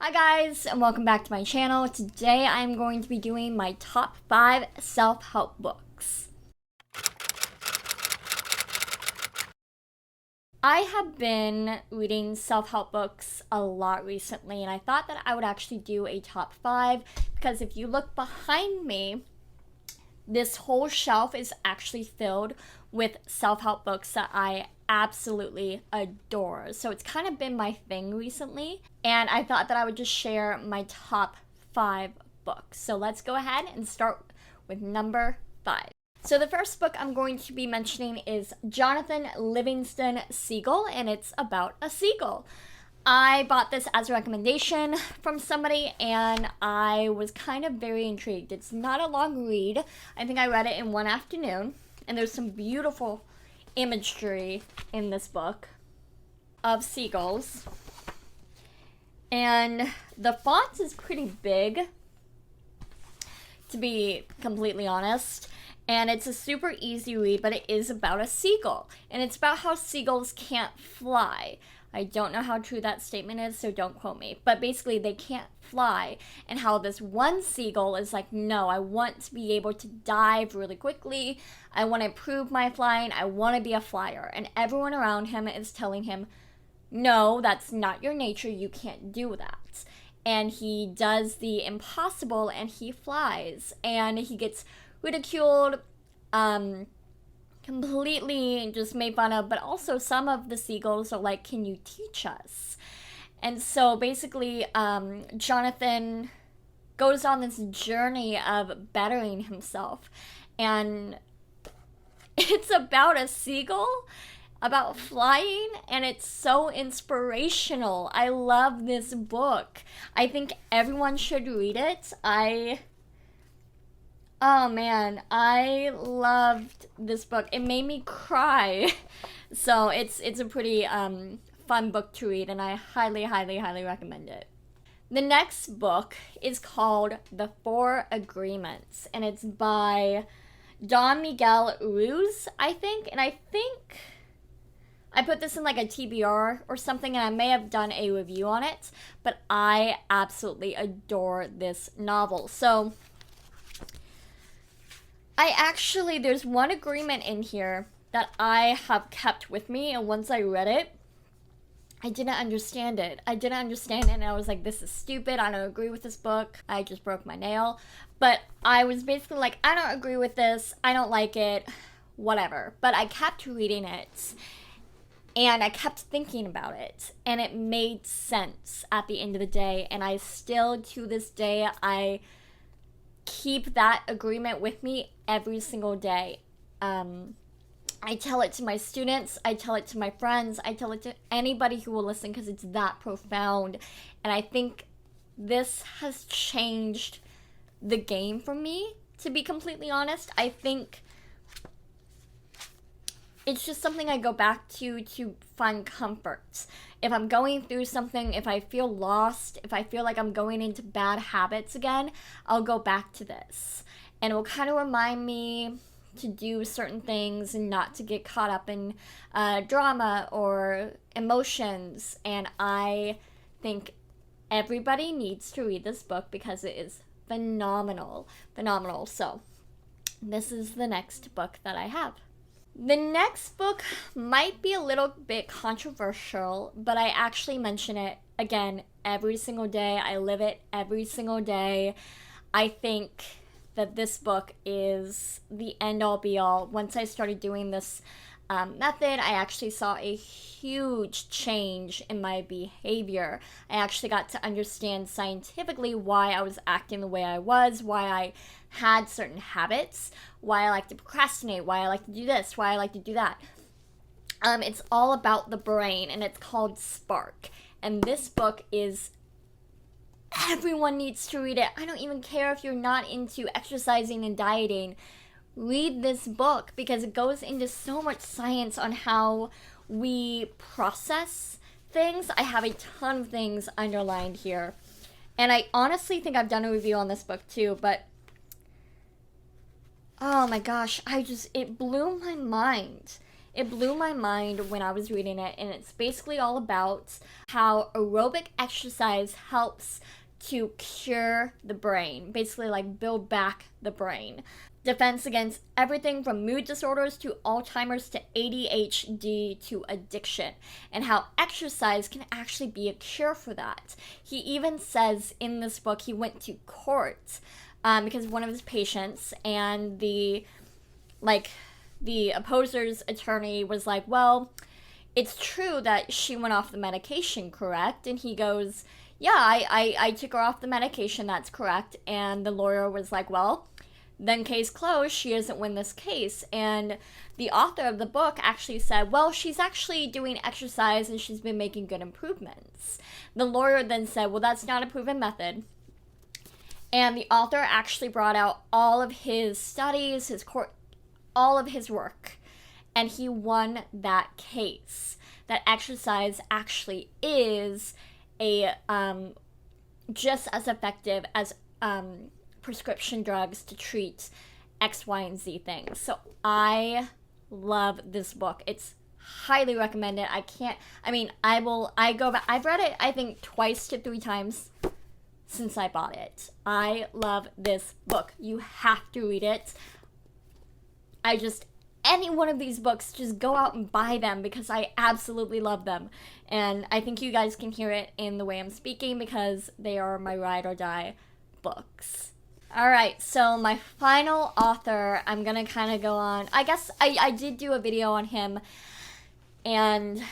Hi guys, and welcome back to my channel. Today I'm going to be doing my top 5 self-help books. I have been reading self-help books a lot recently, and I thought that I would actually do a top 5 because if you look behind me, this whole shelf is actually filled with self-help books that I absolutely adore. So it's kind of been my thing recently, and I thought that I would just share my top 5 books. So let's go ahead and start with number 5. So the first book I'm going to be mentioning is Jonathan Livingston Seagull, and it's about a seagull. I bought this as a recommendation from somebody, and I was kind of very intrigued. It's not a long read. I think I read it in one afternoon, and there's some beautiful imagery in this book of seagulls. And the font is pretty big, to be completely honest. And it's a super easy read, but it is about a seagull. And it's about how seagulls can't fly. I don't know how true that statement is, so don't quote me. But basically, they can't fly. And how this one seagull is like, no, I want to be able to dive really quickly. I want to improve my flying. I want to be a flyer. And everyone around him is telling him, no, that's not your nature. You can't do that. And he does the impossible, and he flies. And he gets ridiculed, completely just made fun of, but also some of the seagulls are like, can you teach us? And so basically, Jonathan goes on this journey of bettering himself, and it's about a seagull, about flying, and it's so inspirational. I love this book. I think everyone should read it. Oh man, I loved this book. It made me cry. So it's a pretty fun book to read, and I highly recommend it. The next book is called The Four Agreements, and it's by Don Miguel Ruiz, I think. And I think I put this in like a TBR or something, and I may have done a review on it, but I absolutely adore this novel. So there's one agreement in here that I have kept with me, and once I read it, I didn't understand it. And I was like, this is stupid. I don't agree with this book. I just broke my nail. But I was basically like, I don't agree with this. I don't like it. Whatever. But I kept reading it, and I kept thinking about it, and it made sense at the end of the day. And I still, to this day, I keep that agreement with me every single day. I tell it to my students, I tell it to my friends, I tell it to anybody who will listen because it's that profound. And I think this has changed the game for me, to be completely honest. I think it's just something I go back to find comfort. If I'm going through something, if I feel lost, if I feel like I'm going into bad habits again, I'll go back to this. And it will kind of remind me to do certain things and not to get caught up in drama or emotions. And I think everybody needs to read this book because it is phenomenal. So this is the next book that I have. The next book might be a little bit controversial, but I actually mention it, again, every single day. I live it every single day. I think that this book is the end-all be-all. Once I started doing this method, I actually saw a huge change in my behavior. I actually got to understand scientifically why I was acting the way I was, why I had certain habits, why I like to procrastinate, why I like to do this, why I like to do that. It's all about the brain, and it's called Spark. And this book is, everyone needs to read it. I don't even care if you're not into exercising and dieting. Read this book because it goes into so much science on how we process things. I have a ton of things underlined here. And I honestly think I've done a review on this book too, but oh my gosh, it blew my mind. It blew my mind when I was reading it, and it's basically all about how aerobic exercise helps to cure the brain, basically like build back the brain. Defense against everything from mood disorders to Alzheimer's to ADHD to addiction, and how exercise can actually be a cure for that. He even says in this book he went to court because one of his patients, and the opposer's attorney was like, well, it's true that she went off the medication, correct? And he goes, yeah, I took her off the medication, that's correct. And the lawyer was like, well, then case closed, she doesn't win this case. And the author of the book actually said, well, she's actually doing exercise and she's been making good improvements. The lawyer then said, well, that's not a proven method. And the author actually brought out all of his studies, all of his work, and he won that case. That exercise actually is just as effective as prescription drugs to treat X, Y, and Z things. So I love this book. It's highly recommended. I've read it, I think, twice to 3 times since I bought it. I love this book. You have to read it. Any one of these books, just go out and buy them because I absolutely love them. And I think you guys can hear it in the way I'm speaking because they are my ride or die books. Alright, so my final author, I'm gonna kind of go on. I guess I did do a video on him, and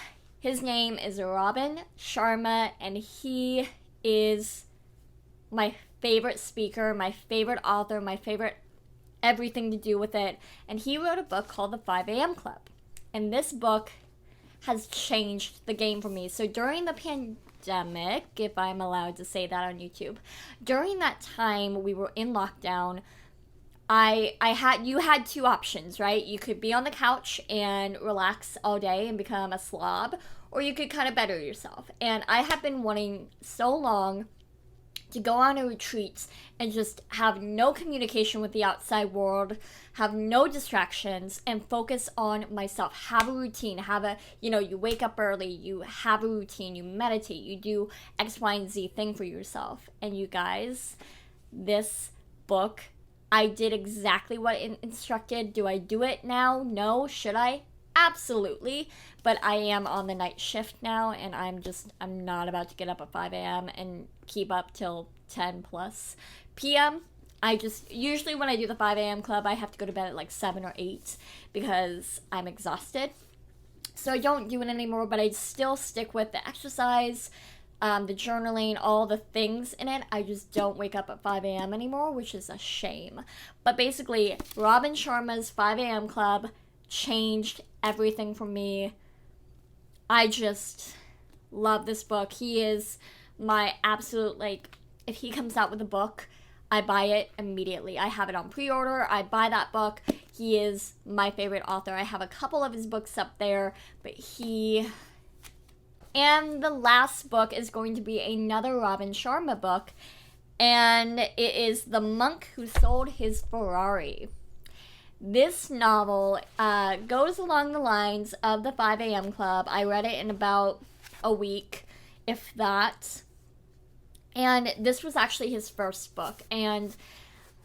his name is Robin Sharma, and he is my favorite speaker, my favorite author, my favorite everything to do with it. And he wrote a book called The 5 a.m. Club. And this book has changed the game for me. So during the pandemic, if I'm allowed to say that on YouTube, during that time we were in lockdown, you had 2 options, right? You could be on the couch and relax all day and become a slob, or you could kind of better yourself. And I have been wanting so long to go on a retreat and just have no communication with the outside world, have no distractions, and focus on myself. Have a routine, you wake up early, you have a routine, you meditate, you do X, Y, and Z thing for yourself. And you guys, this book, I did exactly what it instructed. Do I do it now? No. Should I? Absolutely. But I am on the night shift now, and I'm not about to get up at 5 a.m. and keep up till 10 plus p.m. Usually when I do the 5 a.m. club, I have to go to bed at like 7 or 8 because I'm exhausted. So I don't do it anymore, but I still stick with the exercise, the journaling, all the things in it. I just don't wake up at 5 a.m. anymore, which is a shame. But basically, Robin Sharma's 5 a.m. club changed everything for me. I just love this book. He is my absolute, if he comes out with a book, I buy it immediately. I have it on pre-order. I buy that book. He is my favorite author. I have a couple of his books up there, and the last book is going to be another Robin Sharma book, and it is The Monk Who Sold His Ferrari. This novel goes along the lines of the 5 a.m. Club. I read it in about a week, if that. And this was actually his first book. And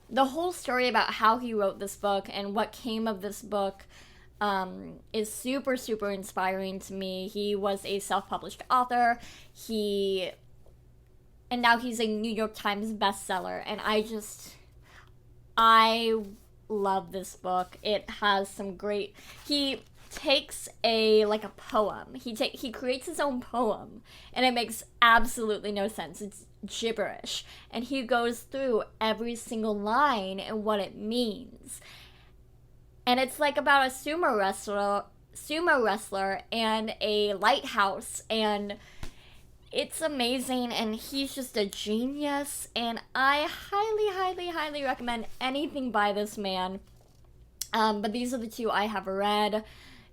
the whole story about how he wrote this book and what came of this book is super, super inspiring to me. He was a self-published author. And now he's a New York Times bestseller. And I love this book. It has some great, he takes a poem. He creates his own poem, and it makes absolutely no sense. It's gibberish, and he goes through every single line and what it means. And it's about a sumo wrestler and a lighthouse, and it's amazing, and he's just a genius, and I highly, highly, highly recommend anything by this man. But these are the 2 I have read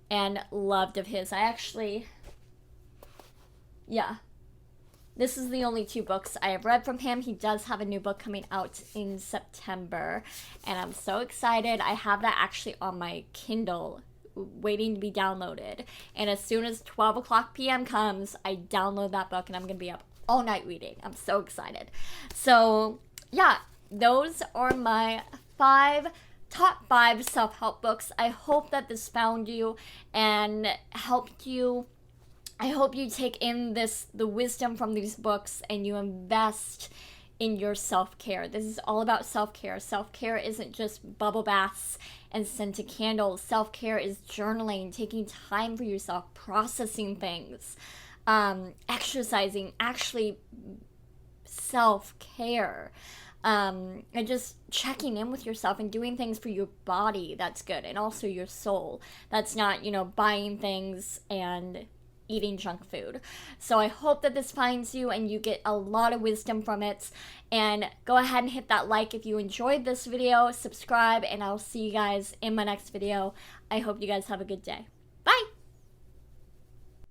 and loved of his. This is the only 2 books I have read from him. He does have a new book coming out in September, and I'm so excited. I have that actually on my Kindle waiting to be downloaded. And as soon as 12 o'clock p.m. comes, I download that book and I'm going to be up all night reading. I'm so excited. So yeah, those are my top 5 self-help books. I hope that this found you and helped you. I hope you take in the wisdom from these books and you invest in your self-care. This is all about self-care. Self-care isn't just bubble baths and scented candles. Self-care is journaling, taking time for yourself, processing things, exercising, actually self-care. And just checking in with yourself and doing things for your body that's good, and also your soul. That's not, buying things and eating junk food. So I hope that this finds you and you get a lot of wisdom from it. And go ahead and hit that like if you enjoyed this video, subscribe, and I'll see you guys in my next video. I hope you guys have a good day. Bye!